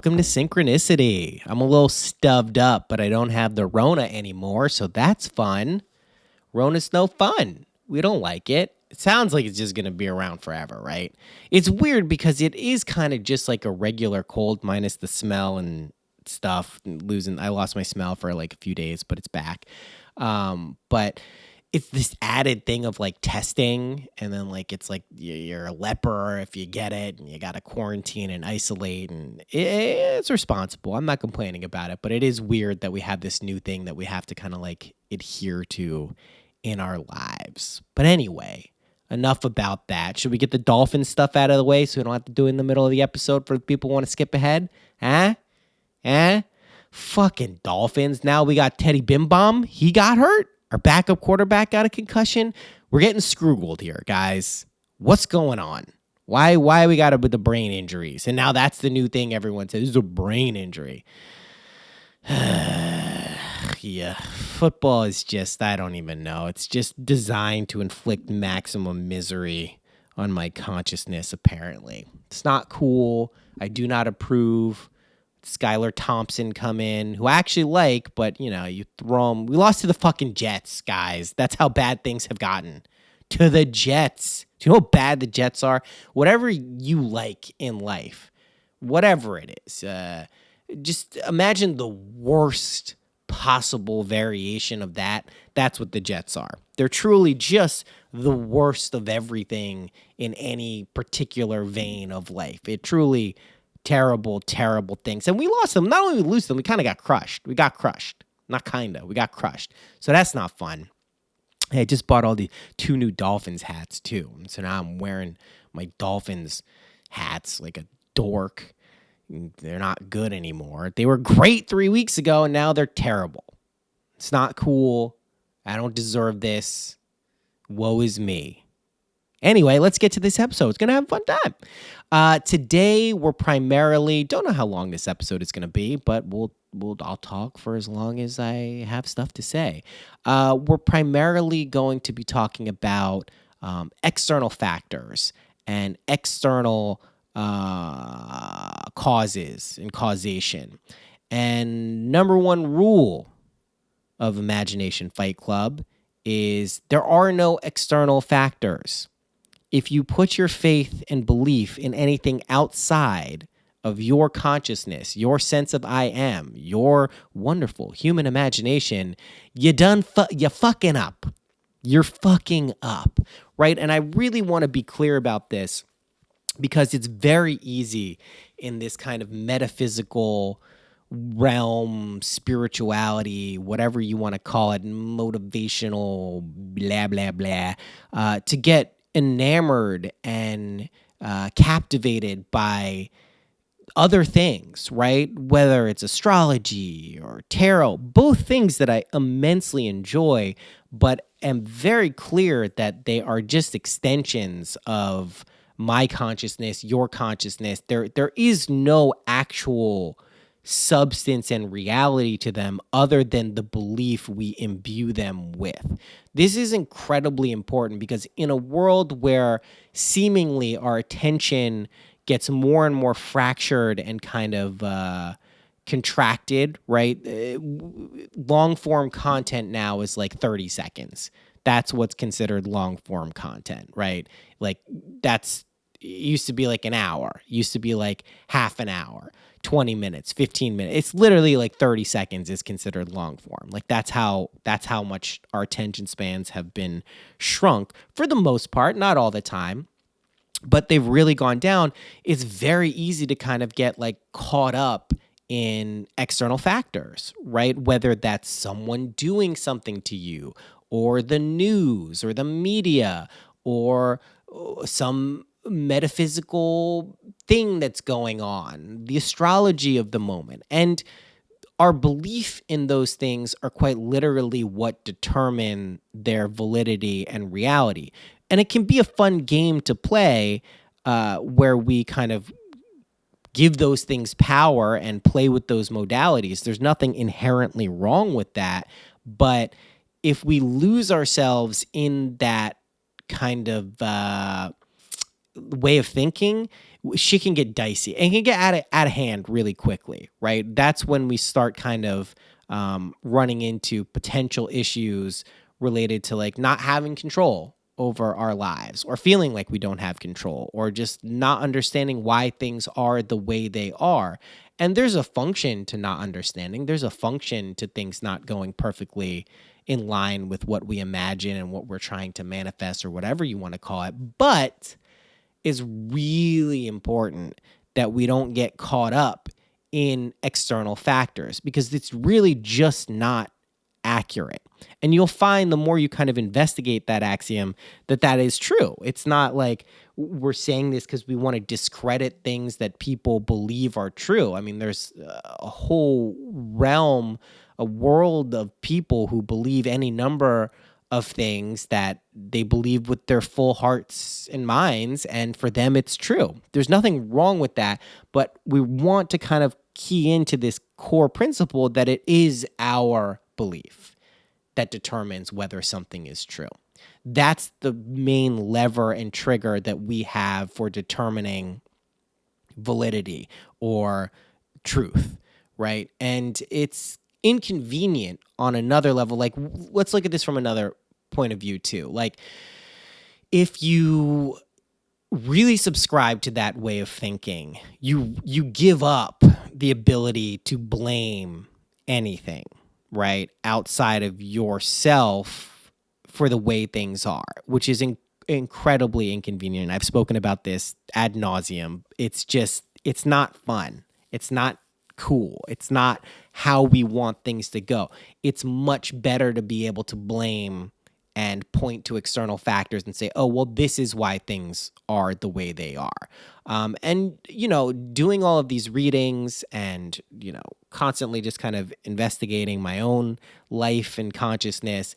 welcome to Synchronicity. I'm a little stuffed up, but I don't have the Rona anymore, so that's fun. Rona's no fun. We don't like it. It sounds like it's just going to be around forever, right? It's weird because it is kind of just like a regular cold minus the smell and stuff. I lost my smell for like a few days, but it's back. But it's this added thing of like testing, and then like it's like you're a leper if you get it, and you got to quarantine and isolate, and it's responsible. I'm not complaining about it, but it is weird that we have this new thing that we have to kind of like adhere to in our lives. But anyway, enough about that. Should we get the dolphin stuff out of the way so we don't have to do it in the middle of the episode for the people who want to skip ahead? Fucking Dolphins. Now we got Teddy Bimbom. He got hurt. Our backup quarterback got a concussion. We're getting screwed here, guys. What's going on? Why we got it with the brain injuries? And now that's the new thing everyone says. This is a brain injury. Yeah, football is just, I don't even know. It's just designed to inflict maximum misery on my consciousness, apparently. It's not cool. I do not approve. Skylar Thompson come in, who I actually like, but, you know, you throw him. We lost to the fucking Jets, guys. That's how bad things have gotten. To the Jets. Do you know how bad the Jets are? Whatever you like in life, whatever it is, just imagine the worst possible variation of that. That's what the Jets are. They're truly just the worst of everything in any particular vein of life. It truly terrible, terrible things. And we lost them. Not only did we lose them, we kind of got crushed. We got crushed. Not kind of. We got crushed. So that's not fun. Hey, I just bought all the 2 new Dolphins hats, too. So now I'm wearing my Dolphins hats like a dork. They're not good anymore. They were great 3 weeks ago, and now they're terrible. It's not cool. I don't deserve this. Woe is me. Anyway, let's get to this episode. It's going to have a fun time. Today, we're primarily, don't know how long this episode is going to be, but I'll talk for as long as I have stuff to say. We're primarily going to be talking about external factors and external causes and causation. And number one rule of Imagination Fight Club is there are no external factors. If you put your faith and belief in anything outside of your consciousness, your sense of I am, your wonderful human imagination, you're fucking up. You're fucking up, right? And I really want to be clear about this because it's very easy in this kind of metaphysical realm, spirituality, whatever you want to call it, motivational, blah, blah, blah, to get enamored and captivated by other things, right? Whether it's astrology or tarot, both things that I immensely enjoy, but am very clear that they are just extensions of my consciousness, your consciousness. There is no actual substance and reality to them other than the belief we imbue them with. This is incredibly important because in a world where seemingly our attention gets more and more fractured and kind of contracted, right? Long form content now is like 30 seconds. That's what's considered long form content, right? Like it used to be like an hour, it used to be like half an hour. 20 minutes, 15 minutes. It's literally like 30 seconds is considered long form. Like that's how much our attention spans have been shrunk for the most part, not all the time, but they've really gone down. It's very easy to kind of get like caught up in external factors, right? Whether that's someone doing something to you or the news or the media or some metaphysical thing that's going on, the astrology of the moment. And our belief in those things are quite literally what determine their validity and reality. And it can be a fun game to play where we kind of give those things power and play with those modalities. There's nothing inherently wrong with that. But if we lose ourselves in that kind of way of thinking, shit can get dicey and can get out of hand really quickly, right? That's when we start kind of running into potential issues related to like not having control over our lives or feeling like we don't have control or just not understanding why things are the way they are. And there's a function to not understanding. There's a function to things not going perfectly in line with what we imagine and what we're trying to manifest or whatever you want to call it. But it's really important that we don't get caught up in external factors because it's really just not accurate. And you'll find the more you kind of investigate that axiom that is true. It's not like we're saying this because we want to discredit things that people believe are true. I mean, there's a whole realm, a world of people who believe any number of things that they believe with their full hearts and minds, and for them it's true. There's nothing wrong with that, but we want to kind of key into this core principle that it is our belief that determines whether something is true. That's the main lever and trigger that we have for determining validity or truth, right? And it's inconvenient on another level. Like, let's look at this from another point of view too. Like, if you really subscribe to that way of thinking, you give up the ability to blame anything, right, outside of yourself for the way things are, which is incredibly inconvenient. I've spoken about this ad nauseum. It's not fun. It's not cool. It's not how we want things to go. It's much better to be able to blame and point to external factors and say, oh, well, this is why things are the way they are. And, doing all of these readings and, constantly just kind of investigating my own life and consciousness,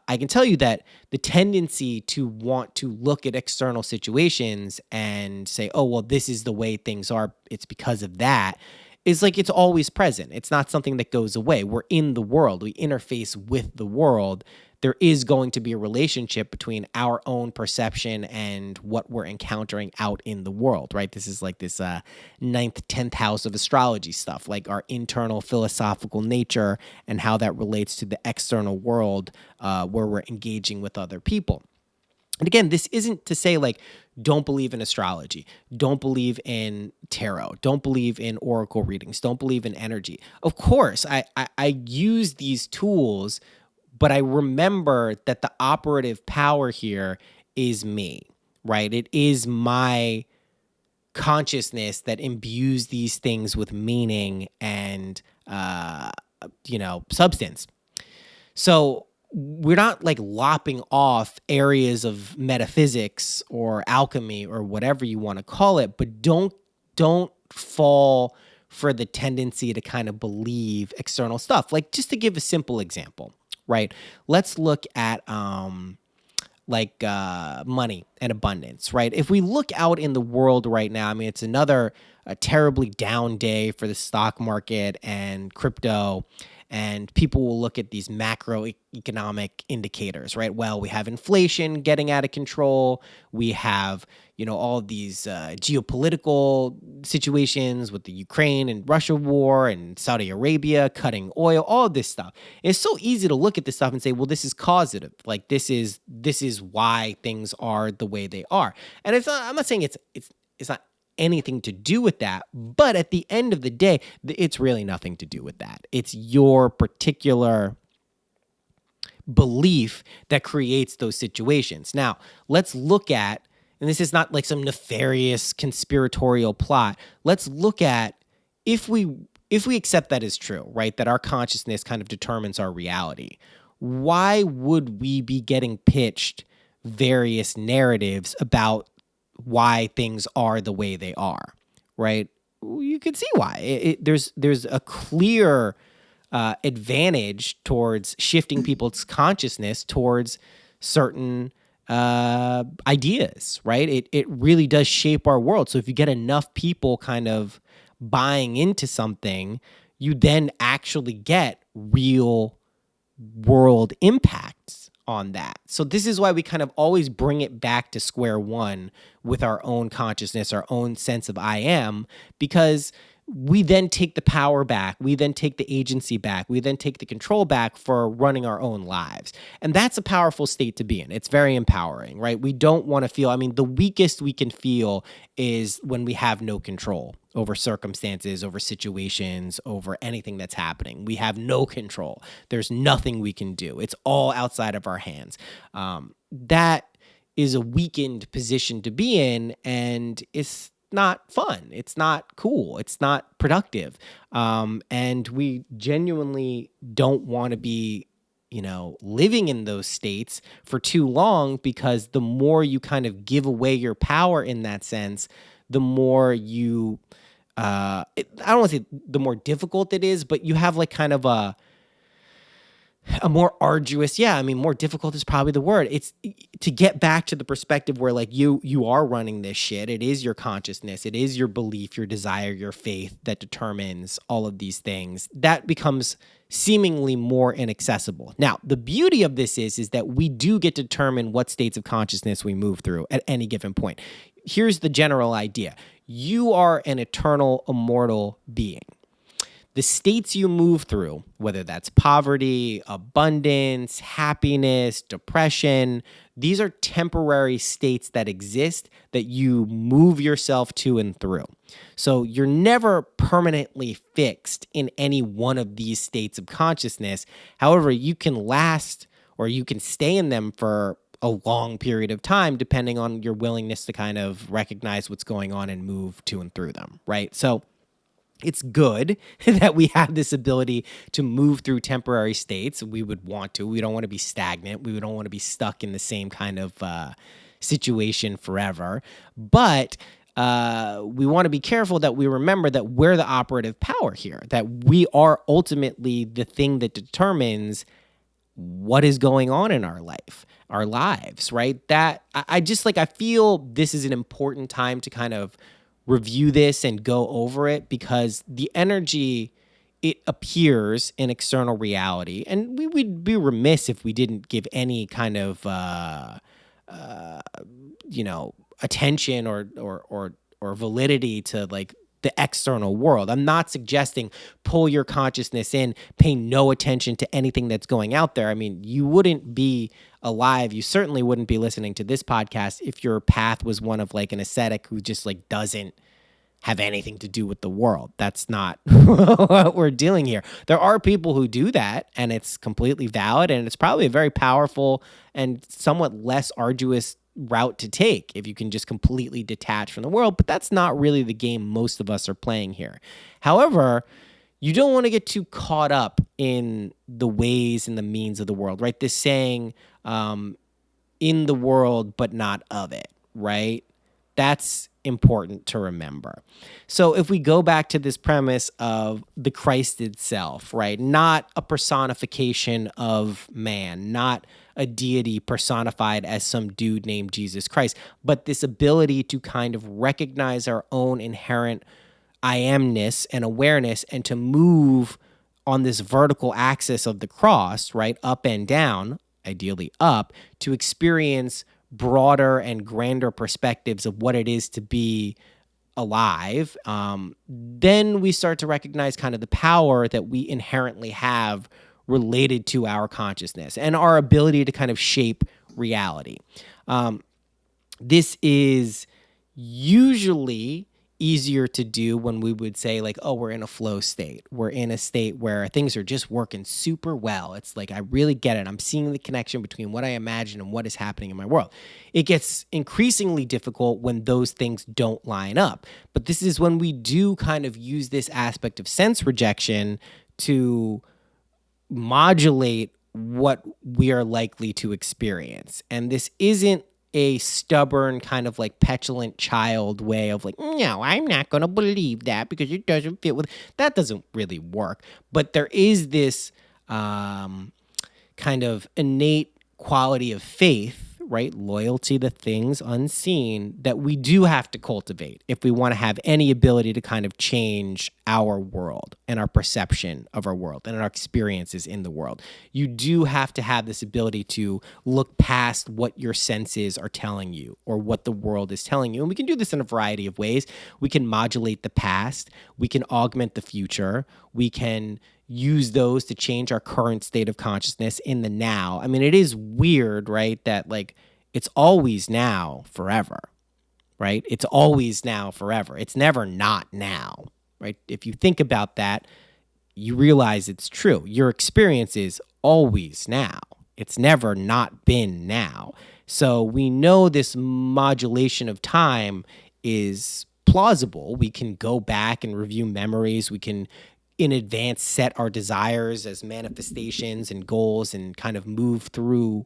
I can tell you that the tendency to want to look at external situations and say, oh, well, this is the way things are, it's because of that, is like it's always present. It's not something that goes away. We're in the world. We interface with the world. There is going to be a relationship between our own perception and what we're encountering out in the world, right? This is like this ninth, 10th house of astrology stuff, like our internal philosophical nature and how that relates to the external world where we're engaging with other people. And again, this isn't to say like, don't believe in astrology, don't believe in tarot, don't believe in oracle readings, don't believe in energy. Of course, I use these tools, but I remember that the operative power here is me, right? It is my consciousness that imbues these things with meaning and, substance. So we're not like lopping off areas of metaphysics or alchemy or whatever you want to call it, but don't fall for the tendency to kind of believe external stuff. Like, just to give a simple example, right? Let's look at money and abundance, right? If we look out in the world right now, I mean, it's another terribly down day for the stock market and crypto. And people will look at these macroeconomic indicators, right? Well, we have inflation getting out of control. We have, all of these geopolitical situations with the Ukraine and Russia war and Saudi Arabia cutting oil, all of this stuff. It's so easy to look at this stuff and say, well, this is causative. Like, this is why things are the way they are. And I'm not saying it's not anything to do with that, but at the end of the day, it's really nothing to do with that. It's your particular belief that creates those situations. Now, let's look at, and this is not like some nefarious conspiratorial plot. Let's look at if we accept that as true, right? That our consciousness kind of determines our reality. Why would we be getting pitched various narratives about why things are the way they are, right? You can see why. There's a clear advantage towards shifting people's consciousness towards certain ideas, right? It really does shape our world. So if you get enough people kind of buying into something, you then actually get real world impacts on that. So this is why we kind of always bring it back to square one with our own consciousness, our own sense of I am, because we then take the power back. We then take the agency back. We then take the control back for running our own lives. And that's a powerful state to be in. It's very empowering, right? We don't want to feel, I mean, the weakest we can feel is when we have no control over circumstances, over situations, over anything that's happening. We have no control. There's nothing we can do. It's all outside of our hands. That is a weakened position to be in, and it's not fun. It's not cool. It's not productive. And we genuinely don't want to be, living in those states for too long, because the more you kind of give away your power in that sense, the more you, I don't want to say the more difficult it is, but you have like kind of a more arduous, more difficult is probably the word. It's to get back to the perspective where like you are running this shit. It is your consciousness. It is your belief, your desire, your faith that determines all of these things. That becomes seemingly more inaccessible. Now, the beauty of this is that we do get to determine what states of consciousness we move through at any given point. Here's the general idea. You are an eternal, immortal being. The states you move through, whether that's poverty, abundance, happiness, depression, these are temporary states that exist that you move yourself to and through. So you're never permanently fixed in any one of these states of consciousness. However, you can last or you can stay in them for a long period of time, depending on your willingness to kind of recognize what's going on and move to and through them, right? So it's good that we have this ability to move through temporary states. We would want to. We don't want to be stagnant. We don't want to be stuck in the same kind of situation forever. But we want to be careful that we remember that we're the operative power here, that we are ultimately the thing that determines what is going on in our life, our lives, right? That I feel this is an important time to kind of review this and go over it, because the energy, it appears in external reality, and we would be remiss if we didn't give any kind of attention or validity to like the external world. I'm not suggesting pull your consciousness in, pay no attention to anything that's going out there. I mean, you wouldn't be alive. You certainly wouldn't be listening to this podcast if your path was one of like an ascetic who just like doesn't have anything to do with the world. That's not what we're dealing here. There are people who do that, and it's completely valid, and it's probably a very powerful and somewhat less arduous route to take if you can just completely detach from the world, but that's not really the game most of us are playing here. However, you don't want to get too caught up in the ways and the means of the world, right? This saying, in the world, but not of it, right? That's important to remember. So if we go back to this premise of the Christ itself, right? Not a personification of man, not a deity personified as some dude named Jesus Christ, but this ability to kind of recognize our own inherent I amness and awareness, and to move on this vertical axis of the cross, right? Up and down, ideally up, to experience broader and grander perspectives of what it is to be alive. Then we start to recognize kind of the power that we inherently have related to our consciousness and our ability to kind of shape reality. This is usually easier to do when we would say like, oh, we're in a flow state. We're in a state where things are just working super well. It's like, I really get it. I'm seeing the connection between what I imagine and what is happening in my world. It gets increasingly difficult when those things don't line up. But this is when we do kind of use this aspect of sense rejection to modulate what we are likely to experience. And this isn't a stubborn kind of like petulant child way of like, no, I'm not going to believe that because it doesn't fit with, that doesn't really work. But there is this kind of innate quality of faith, right? Loyalty to things unseen that we do have to cultivate if we want to have any ability to kind of change our world and our perception of our world and our experiences in the world. You do have to have this ability to look past what your senses are telling you or what the world is telling you. And we can do this in a variety of ways. We can modulate the past, we can augment the future, we can use those to change our current state of consciousness in the now. I mean, it is weird, right? That like it's always now forever, right? It's always now forever. It's never not now, right? If you think about that, you realize it's true. Your experience is always now. It's never not been now. So we know this modulation of time is plausible. We can go back and review memories. We can in advance set our desires as manifestations and goals and kind of move through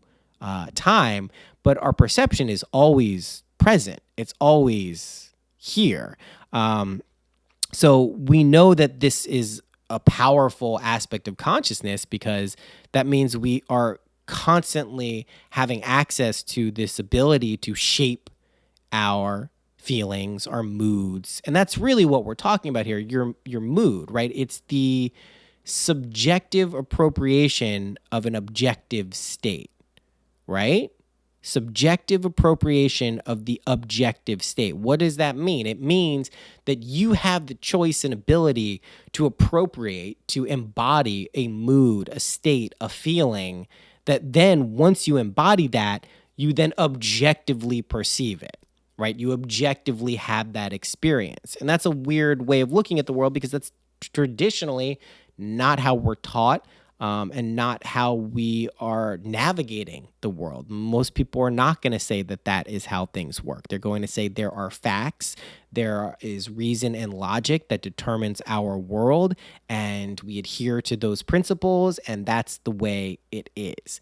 time, but our perception is always present. It's always here. So we know that this is a powerful aspect of consciousness because that means we are constantly having access to this ability to shape our feelings, our moods. And that's really what we're talking about here, your mood, right? It's the subjective appropriation of an objective state, right? Subjective appropriation of the objective state. What does that mean? It means that you have the choice and ability to appropriate, to embody a mood, a state, a feeling that then once you embody that, you then objectively perceive it. Right? You objectively have that experience. And that's a weird way of looking at the world because that's traditionally not how we're taught and not how we are navigating the world. Most people are not going to say that that is how things work. They're going to say there are facts, there is reason and logic that determines our world, and we adhere to those principles, and that's the way it is.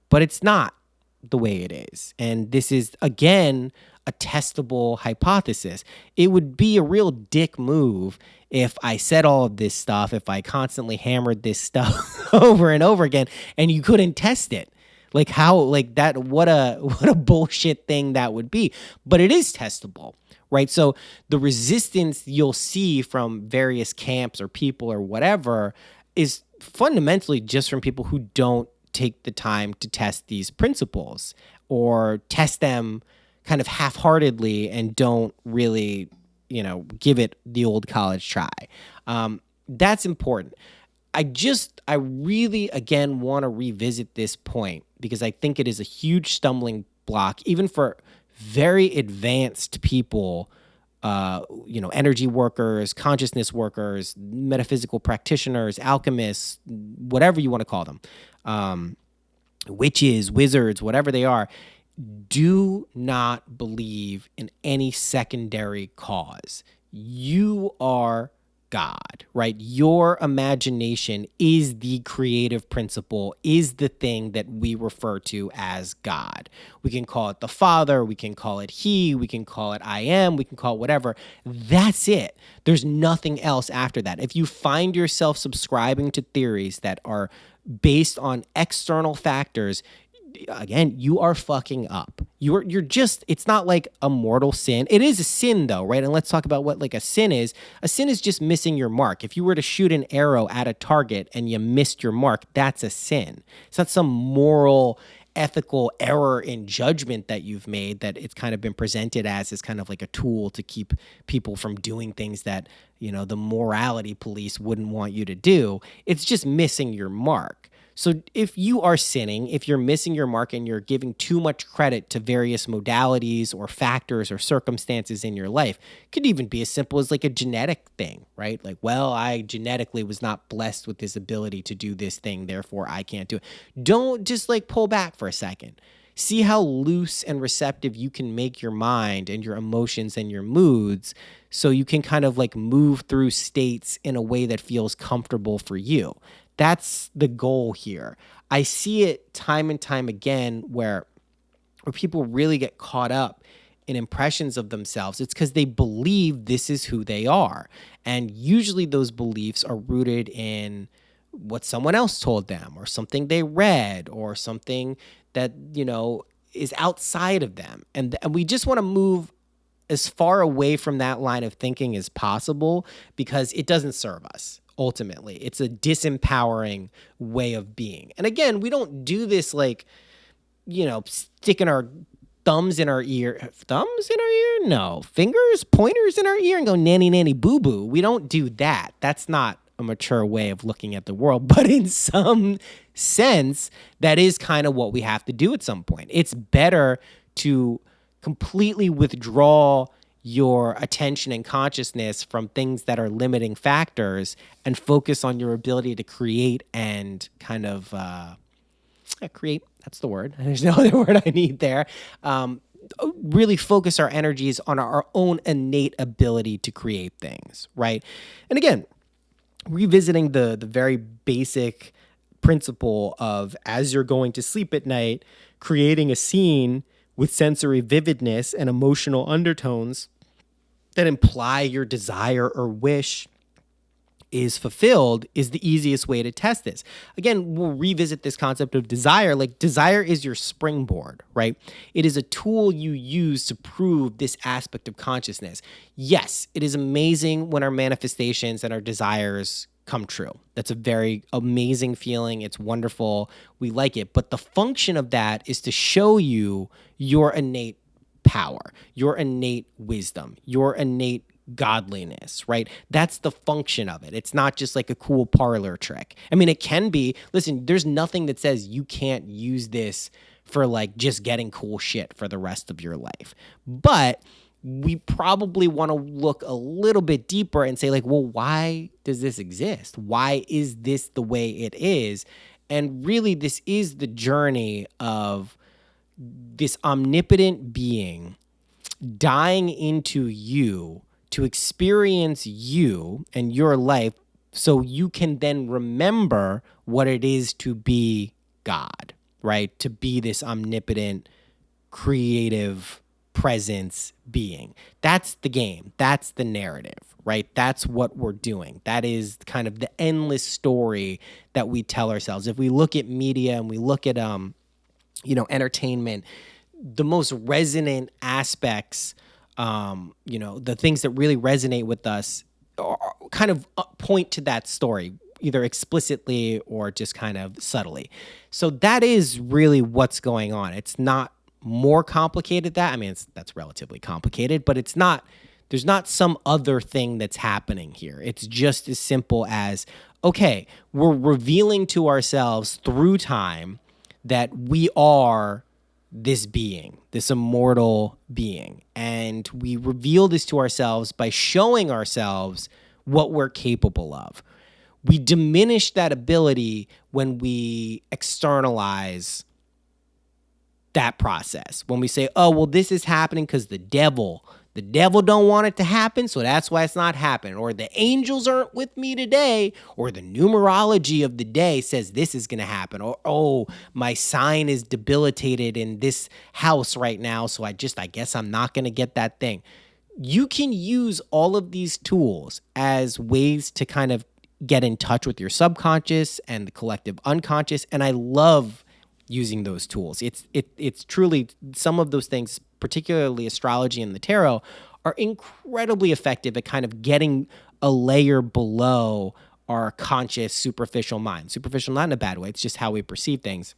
But it's not the way it is. And this is, again, a testable hypothesis. It would be a real dick move if I said all of this stuff, if I constantly hammered this stuff over and over again and you couldn't test it. Like how, like that, what a bullshit thing that would be. But it is testable, right? So the resistance you'll see from various camps or people or whatever is fundamentally just from people who don't take the time to test these principles or test them kind of half-heartedly and don't really, give it the old college try. That's important. I really, again, want to revisit this point because I think it is a huge stumbling block, even for very advanced people, energy workers, consciousness workers, metaphysical practitioners, alchemists, whatever you want to call them, witches, wizards, whatever they are. Do not believe in any secondary cause. You are God, right? Your imagination is the creative principle, is the thing that we refer to as God. We can call it the Father, we can call it He, we can call it I Am, we can call it whatever. That's it. There's nothing else after that. If you find yourself subscribing to theories that are based on external factors, again, you are fucking up. You're just, it's not like a mortal sin. It is a sin though, right? And let's talk about what like a sin is. A sin is just missing your mark. If you were to shoot an arrow at a target and you missed your mark, that's a sin. It's not some moral, ethical error in judgment that you've made that it's kind of been presented as kind of like a tool to keep people from doing things that, the morality police wouldn't want you to do. It's just missing your mark. So if you are sinning, if you're missing your mark and you're giving too much credit to various modalities or factors or circumstances in your life, it could even be as simple as like a genetic thing, right? Like, well, I genetically was not blessed with this ability to do this thing, therefore I can't do it. Don't just like pull back for a second. See how loose and receptive you can make your mind and your emotions and your moods so you can kind of like move through states in a way that feels comfortable for you. That's the goal here. I see it time and time again where people really get caught up in impressions of themselves. It's because they believe this is who they are. And usually those beliefs are rooted in what someone else told them or something they read or something that, is outside of them. And we just want to move as far away from that line of thinking as possible because it doesn't serve us. Ultimately, it's a disempowering way of being. And again, we don't do this like, sticking our thumbs in our ear. Thumbs in our ear? No. Fingers, pointers in our ear and go nanny, nanny, boo, boo. We don't do that. That's not a mature way of looking at the world. But in some sense, that is kind of what we have to do at some point. It's better to completely withdraw your attention and consciousness from things that are limiting factors and focus on your ability to create and kind of create. That's the word. There's no other word I need there. Really focus our energies on our own innate ability to create things, right? And again, revisiting the very basic principle of as you're going to sleep at night, creating a scene with sensory vividness and emotional undertones that imply your desire or wish is fulfilled is the easiest way to test this. Again, we'll revisit this concept of desire. Like desire is your springboard, right? It is a tool you use to prove this aspect of consciousness. Yes, it is amazing when our manifestations and our desires come true. That's a very amazing feeling. It's wonderful. We like it. But the function of that is to show you your innate power, your innate wisdom, your innate godliness, right? That's the function of it. It's not just like a cool parlor trick. I mean, it can be. Listen, there's nothing that says you can't use this for like just getting cool shit for the rest of your life. But we probably want to look a little bit deeper and say like, well, why does this exist? Why is this the way it is? And really, this is the journey of this omnipotent being dying into you to experience you and your life so you can then remember what it is to be God, right? To be this omnipotent, creative presence being. That's the game. That's the narrative, right? That's what we're doing. That is kind of the endless story that we tell ourselves. If we look at media and we look at, entertainment, the most resonant aspects, the things that really resonate with us kind of point to that story, either explicitly or just kind of subtly. So that is really what's going on. It's not more complicated that. I mean, that's relatively complicated, but it's not, there's not some other thing that's happening here. It's just as simple as, okay, we're revealing to ourselves through time that we are this being, this immortal being. And we reveal this to ourselves by showing ourselves what we're capable of. We diminish that ability when we externalize that process. When we say, oh, well, this is happening because the devil don't want it to happen, so that's why it's not happening. Or the angels aren't with me today, or the numerology of the day says this is going to happen. Or, oh, my sign is debilitated in this house right now, so I guess I'm not going to get that thing. You can use all of these tools as ways to kind of get in touch with your subconscious and the collective unconscious, and I love using those tools. It's truly, some of those things, particularly astrology and the tarot, are incredibly effective at kind of getting a layer below our conscious, superficial mind. Superficial, not in a bad way. It's just how we perceive things.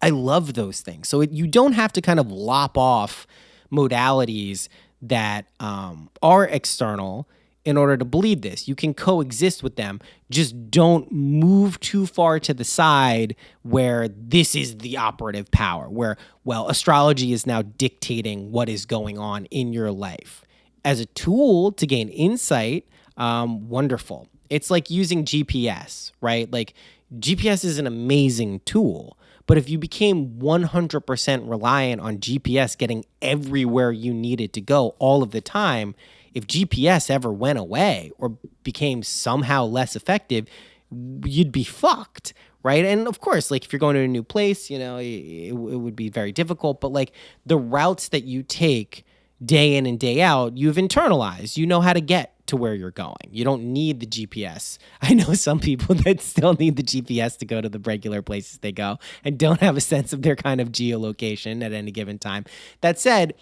I love those things. So you don't have to kind of lop off modalities that are external in order to believe this. You can coexist with them. Just don't move too far to the side where this is the operative power, where, well, astrology is now dictating what is going on in your life. As a tool to gain insight, wonderful. It's like using GPS, right? Like GPS is an amazing tool, but if you became 100% reliant on GPS getting everywhere you needed to go all of the time, if GPS ever went away or became somehow less effective, you'd be fucked, right? And of course, like if you're going to a new place, it would be very difficult. But like the routes that you take day in and day out, you've internalized. You know how to get to where you're going. You don't need the GPS. I know some people that still need the GPS to go to the regular places they go and don't have a sense of their kind of geolocation at any given time. That said,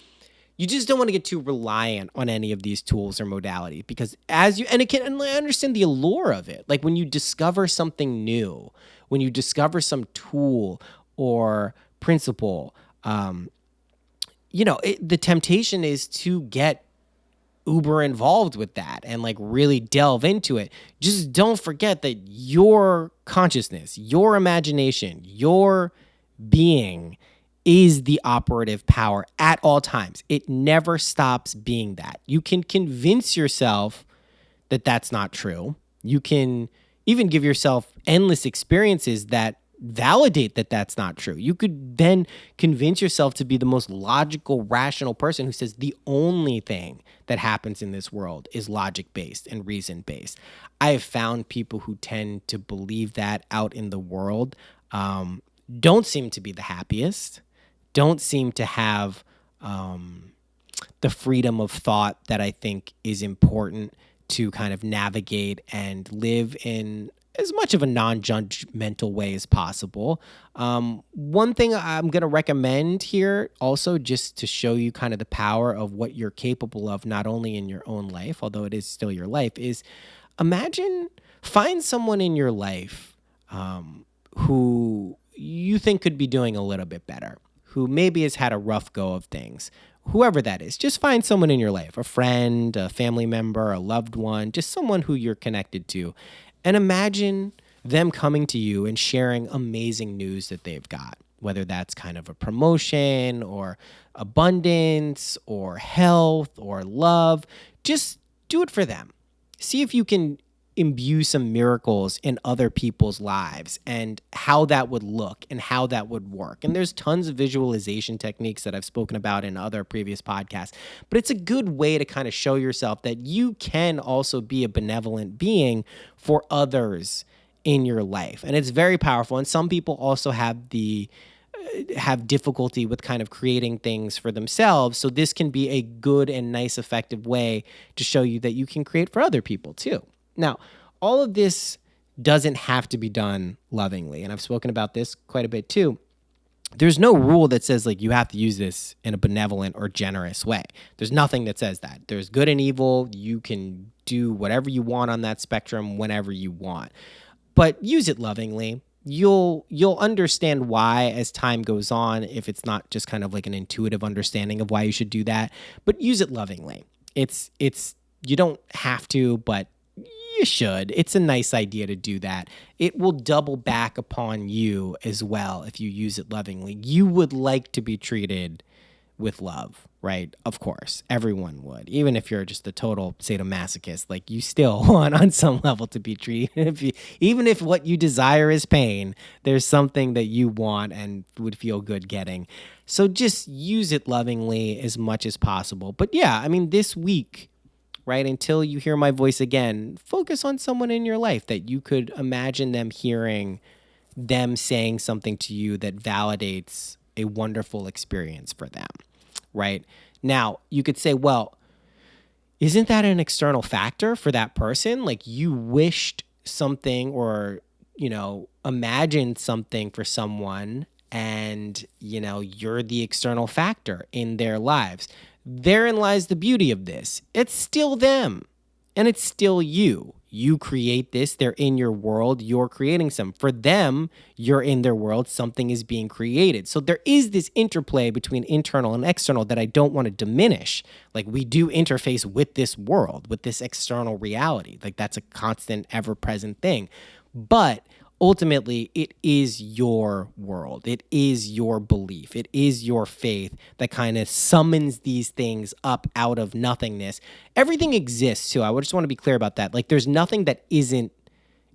you just don't want to get too reliant on any of these tools or modalities, because and I understand the allure of it. Like when you discover something new, when you discover some tool or principle, the temptation is to get uber involved with that and like really delve into it. Just don't forget that your consciousness, your imagination, your being is the operative power at all times. It never stops being that. You can convince yourself that that's not true. You can even give yourself endless experiences that validate that that's not true. You could then convince yourself to be the most logical, rational person who says the only thing that happens in this world is logic-based and reason-based. I have found people who tend to believe that out in the world don't seem to be the happiest, don't seem to have the freedom of thought that I think is important to kind of navigate and live in as much of a non-judgmental way as possible. One thing I'm going to recommend here also, just to show you kind of the power of what you're capable of, not only in your own life, although it is still your life, is find someone in your life who you think could be doing a little bit better, who maybe has had a rough go of things. Whoever that is, just find someone in your life, a friend, a family member, a loved one, just someone who you're connected to. And imagine them coming to you and sharing amazing news that they've got, whether that's kind of a promotion or abundance or health or love. Just do it for them. See if you can imbue some miracles in other people's lives and how that would look and how that would work. And there's tons of visualization techniques that I've spoken about in other previous podcasts, but it's a good way to kind of show yourself that you can also be a benevolent being for others in your life. And it's very powerful. And some people also have difficulty with kind of creating things for themselves. So this can be a good and nice, effective way to show you that you can create for other people too. Now, all of this doesn't have to be done lovingly, and I've spoken about this quite a bit too. There's no rule that says like you have to use this in a benevolent or generous way. There's nothing that says that. There's good and evil. You can do whatever you want on that spectrum whenever you want, but use it lovingly. You'll understand why as time goes on, if it's not just kind of like an intuitive understanding of why you should do that, but use it lovingly. It's you don't have to, but you should. It's a nice idea to do that. It will double back upon you as well if you use it lovingly. You would like to be treated with love, right? Of course, everyone would. Even if you're just a total sadomasochist, like you still want on some level to be treated. Even if what you desire is pain, there's something that you want and would feel good getting. So just use it lovingly as much as possible. But yeah, I mean, this week, right, until you hear my voice again, focus on someone in your life that you could imagine them hearing, them saying something to you that validates a wonderful experience for them, right? Now, you could say, well, isn't that an external factor for that person? Like you wished something or, imagined something for someone and, you're the external factor in their lives. Therein lies the beauty of this. It's still them, and it's still you. You create this. They're in your world. You're creating some. For them, you're in their world. Something is being created. So there is this interplay between internal and external that I don't want to diminish. Like we do interface with this world, with this external reality. Like that's a constant, ever-present thing. But ultimately, it is your world. It is your belief. It is your faith that kind of summons these things up out of nothingness. Everything exists, too. I just want to be clear about that. Like, there's nothing that isn't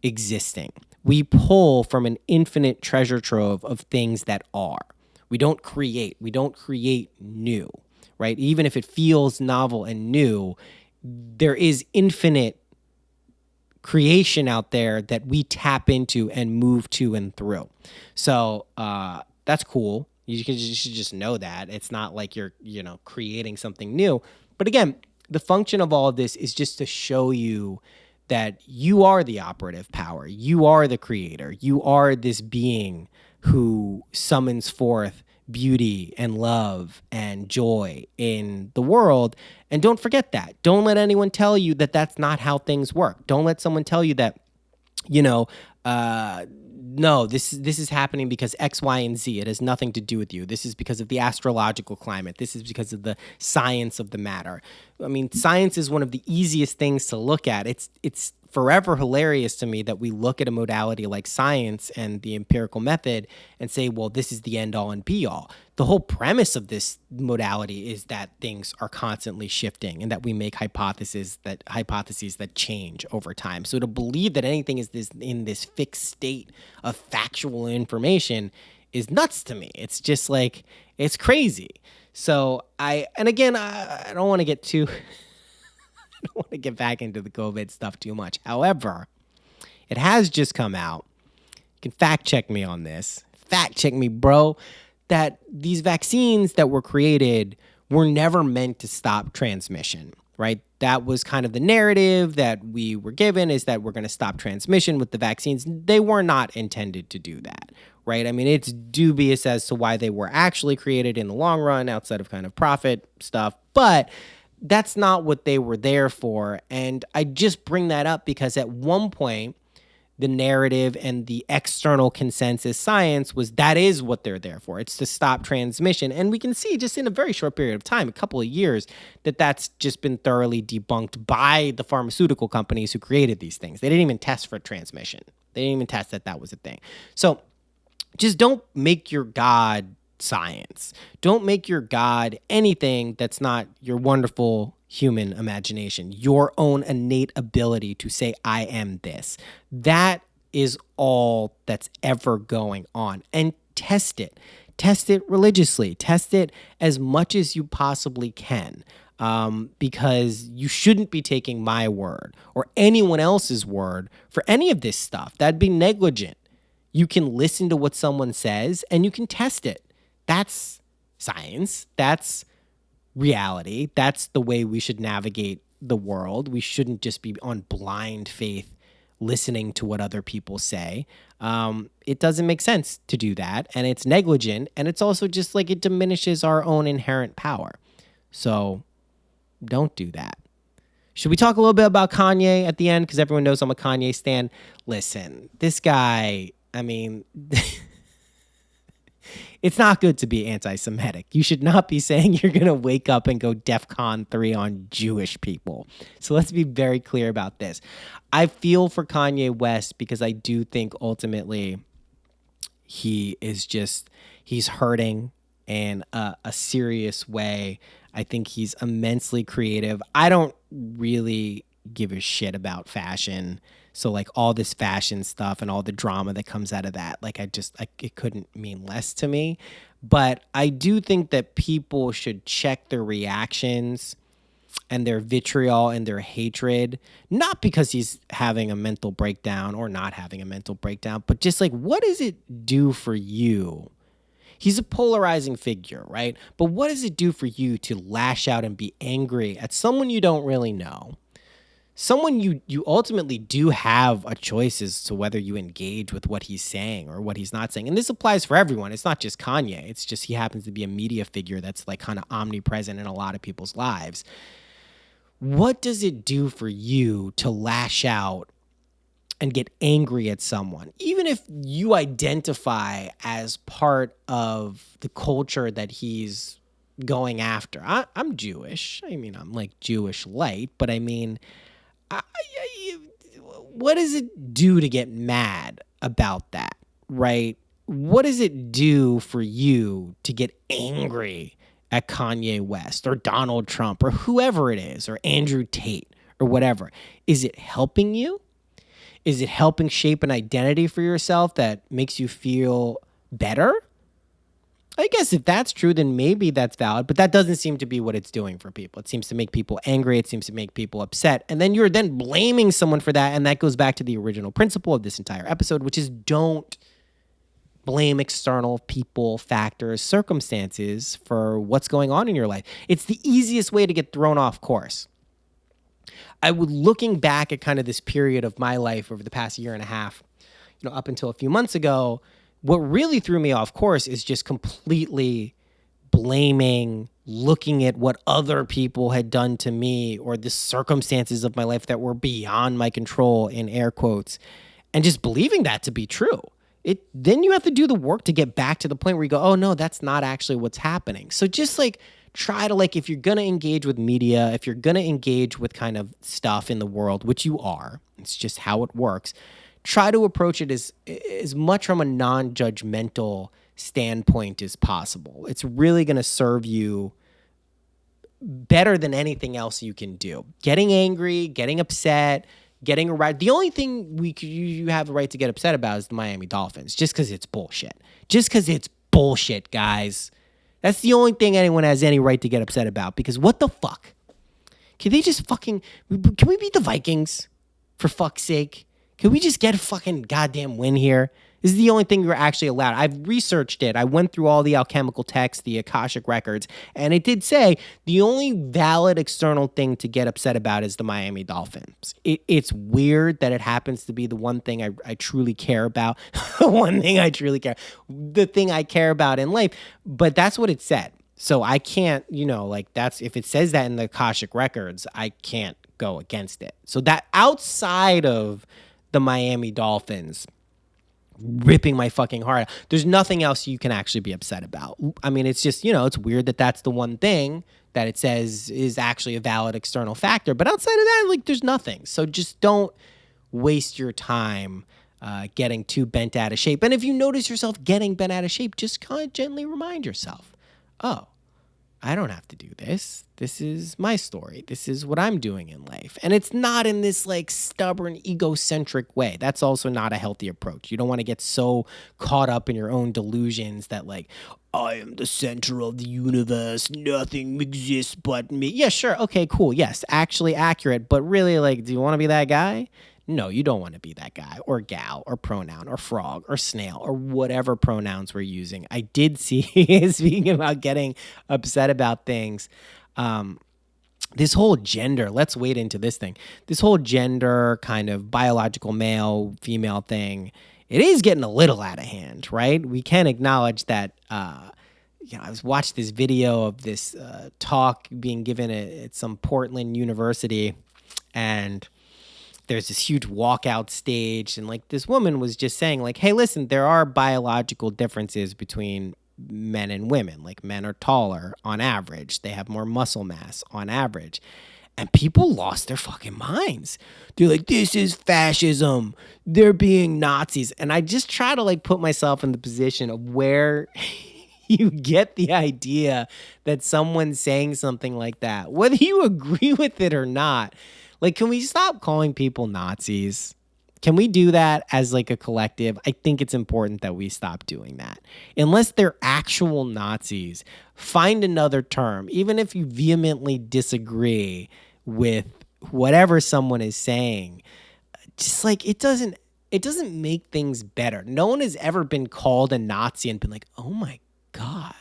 existing. We pull from an infinite treasure trove of things that are. We don't create. We don't create new, right? Even if it feels novel and new, there is infinite creation out there that we tap into and move to and through. So that's cool. You should just know that. It's not like you're, creating something new. But again, the function of all of this is just to show you that you are the operative power. You are the creator. You are this being who summons forth beauty and love and joy in the world. And don't forget that. Don't let anyone tell you that that's not how things work. Don't let someone tell you that, you know, no, this is happening because X, Y, and Z. It has nothing to do with you. This is because of the astrological climate. This is because of the science of the matter. I mean, science is one of the easiest things to look at. It's forever hilarious to me that we look at a modality like science and the empirical method and say, well, this is the end all and be all. The whole premise of this modality is that things are constantly shifting and that we make hypotheses that change over time. So to believe that anything is in this fixed state of factual information is nuts to me. It's just like, it's crazy. So I don't want to get too I don't want to get back into the COVID stuff too much. However, it has just come out. You can fact check me on this. Fact check me, bro, that these vaccines that were created were never meant to stop transmission, right? That was kind of the narrative that we were given, is that we're going to stop transmission with the vaccines. They were not intended to do that, right? I mean, it's dubious as to why they were actually created in the long run outside of kind of profit stuff, but that's not what they were there for. And I just bring that up because at one point, the narrative and the external consensus science was that is what they're there for. It's to stop transmission. And we can see just in a very short period of time, a couple of years, that that's just been thoroughly debunked by the pharmaceutical companies who created these things. They didn't even test for transmission. They didn't even test that was a thing. So just don't make your God science. Don't make your God anything that's not your wonderful human imagination, your own innate ability to say, I am this. That is all that's ever going on. And test it. Test it religiously. Test it as much as you possibly can. Because you shouldn't be taking my word or anyone else's word for any of this stuff. That'd be negligent. You can listen to what someone says and you can test it. That's science. That's reality. That's the way we should navigate the world. We shouldn't just be on blind faith listening to what other people say. It doesn't make sense to do that, and it's negligent, and it's also just like it diminishes our own inherent power. So don't do that. Should we talk a little bit about Kanye at the end? Because everyone knows I'm a Kanye stan. Listen, this guy, I mean... It's not good to be anti-Semitic. You should not be saying you're going to wake up and go DEFCON 3 on Jewish people. So let's be very clear about this. I feel for Kanye West because I do think ultimately he's hurting in a serious way. I think he's immensely creative. I don't really give a shit about fashion. So like all this fashion stuff and all the drama that comes out of that, like it couldn't mean less to me. But I do think that people should check their reactions and their vitriol and their hatred, not because he's having a mental breakdown or not having a mental breakdown, but just like, what does it do for you? He's a polarizing figure, right? But what does it do for you to lash out and be angry at someone you don't really know? Someone you ultimately do have a choice as to whether you engage with what he's saying or what he's not saying. And this applies for everyone. It's not just Kanye. It's just he happens to be a media figure that's like kind of omnipresent in a lot of people's lives. What does it do for you to lash out and get angry at someone, even if you identify as part of the culture that he's going after? I'm Jewish. I mean, I'm like Jewish light, but I mean... what does it do to get mad about that, right? What does it do for you to get angry at Kanye West or Donald Trump or whoever it is, or Andrew Tate or whatever? Is it helping you? Is it helping shape an identity for yourself that makes you feel better? I guess if that's true, then maybe that's valid, but that doesn't seem to be what it's doing for people. It seems to make people angry. It seems to make people upset. And then you're then blaming someone for that. And that goes back to the original principle of this entire episode, which is don't blame external people, factors, circumstances for what's going on in your life. It's the easiest way to get thrown off course. I would, looking back at kind of this period of my life over the past year and a half, up until a few months ago, what really threw me off course is just completely blaming, looking at what other people had done to me or the circumstances of my life that were beyond my control, in air quotes, and just believing that to be true. Then you have to do the work to get back to the point where you go, oh no, that's not actually what's happening. So just try to, if you're going to engage with media, if you're going to engage with kind of stuff in the world, which you are, it's just how it works, try to approach it as much from a non-judgmental standpoint as possible. It's really going to serve you better than anything else you can do. Getting angry, getting upset, getting a right. The only thing you have a right to get upset about is the Miami Dolphins, just because it's bullshit. Just because it's bullshit, guys. That's the only thing anyone has any right to get upset about, because what the fuck? Can we beat the Vikings, for fuck's sake? Can we just get a fucking goddamn win here? This is the only thing you're actually allowed. I've researched it. I went through all the alchemical texts, the Akashic records, and it did say the only valid external thing to get upset about is the Miami Dolphins. It's weird that it happens to be the one thing I truly care about. The thing I care about in life. But that's what it said. So I can't, if it says that in the Akashic records, I can't go against it. So that outside of the Miami Dolphins ripping my fucking heart out, there's nothing else you can actually be upset about. I mean, it's just, it's weird that that's the one thing that it says is actually a valid external factor. But outside of that, there's nothing. So just don't waste your time getting too bent out of shape. And if you notice yourself getting bent out of shape, just kind of gently remind yourself, oh, I don't have to do this. This is my story. This is what I'm doing in life. And it's not in this stubborn, egocentric way. That's also not a healthy approach. You don't want to get so caught up in your own delusions that I am the center of the universe. Nothing exists but me. Yeah, sure. Okay, cool. Yes, actually accurate. But really, do you want to be that guy? No, you don't want to be that guy or gal or pronoun or frog or snail or whatever pronouns we're using. I did see, speaking about getting upset about things, this whole gender, let's wade into this thing. This whole gender kind of biological male, female thing, it is getting a little out of hand, right? We can acknowledge that, I was watching this video of this talk being given at some Portland university, and there's this huge walkout stage, and this woman was just saying hey, listen, there are biological differences between men and women. Men are taller on average. They have more muscle mass on average. And people lost their fucking minds. They're like, this is fascism. They're being Nazis. And I just try to put myself in the position of where you get the idea that someone's saying something like that, whether you agree with it or not. Can we stop calling people Nazis? Can we do that as a collective? I think it's important that we stop doing that. Unless they're actual Nazis, find another term. Even if you vehemently disagree with whatever someone is saying, just it doesn't make things better. No one has ever been called a Nazi and been like, oh my God,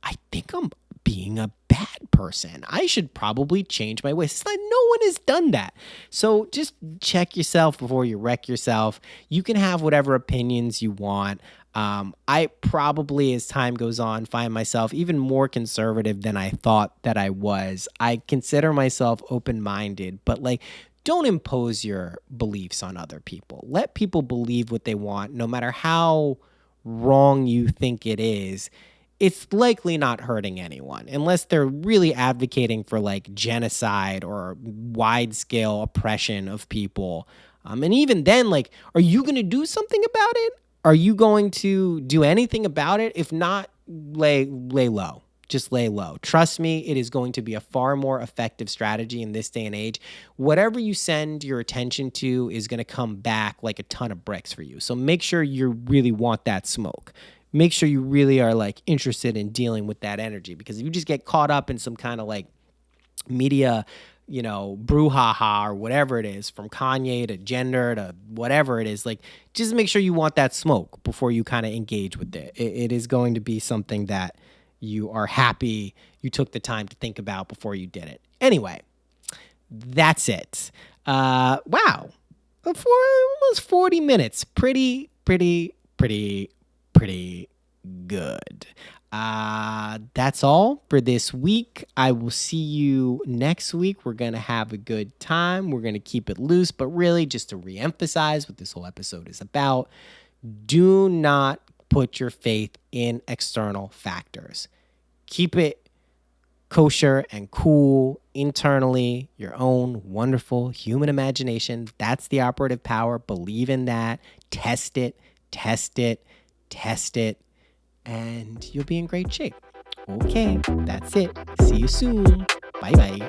I think I'm being a bad person. I should probably change my ways. It's no one has done that. So just check yourself before you wreck yourself. You can have whatever opinions you want. I probably, as time goes on, find myself even more conservative than I thought that I was. I consider myself open-minded, but don't impose your beliefs on other people. Let people believe what they want, no matter how wrong you think it is. It's likely not hurting anyone unless they're really advocating for genocide or wide-scale oppression of people. And even then, are you going to do something about it? Are you going to do anything about it? If not, lay low. Just lay low. Trust me, it is going to be a far more effective strategy in this day and age. Whatever you send your attention to is going to come back like a ton of bricks for you. So make sure you really want that smoke. Make sure you really are interested in dealing with that energy, because if you just get caught up in some kind of media brouhaha or whatever it is, from Kanye to gender to whatever it is, like, just make sure you want that smoke before you kind of engage with it. It is going to be something that you are happy you took the time to think about before you did it. Anyway, that's it. Wow. For almost 40 minutes. Pretty good. That's all for this week. I will see you next week. We're going to have a good time. We're going to keep it loose, but really just to reemphasize what this whole episode is about, do not put your faith in external factors. Keep it kosher and cool internally, your own wonderful human imagination. That's the operative power. Believe in that. Test it, and you'll be in great shape. Okay, that's it. See you soon. Bye-bye.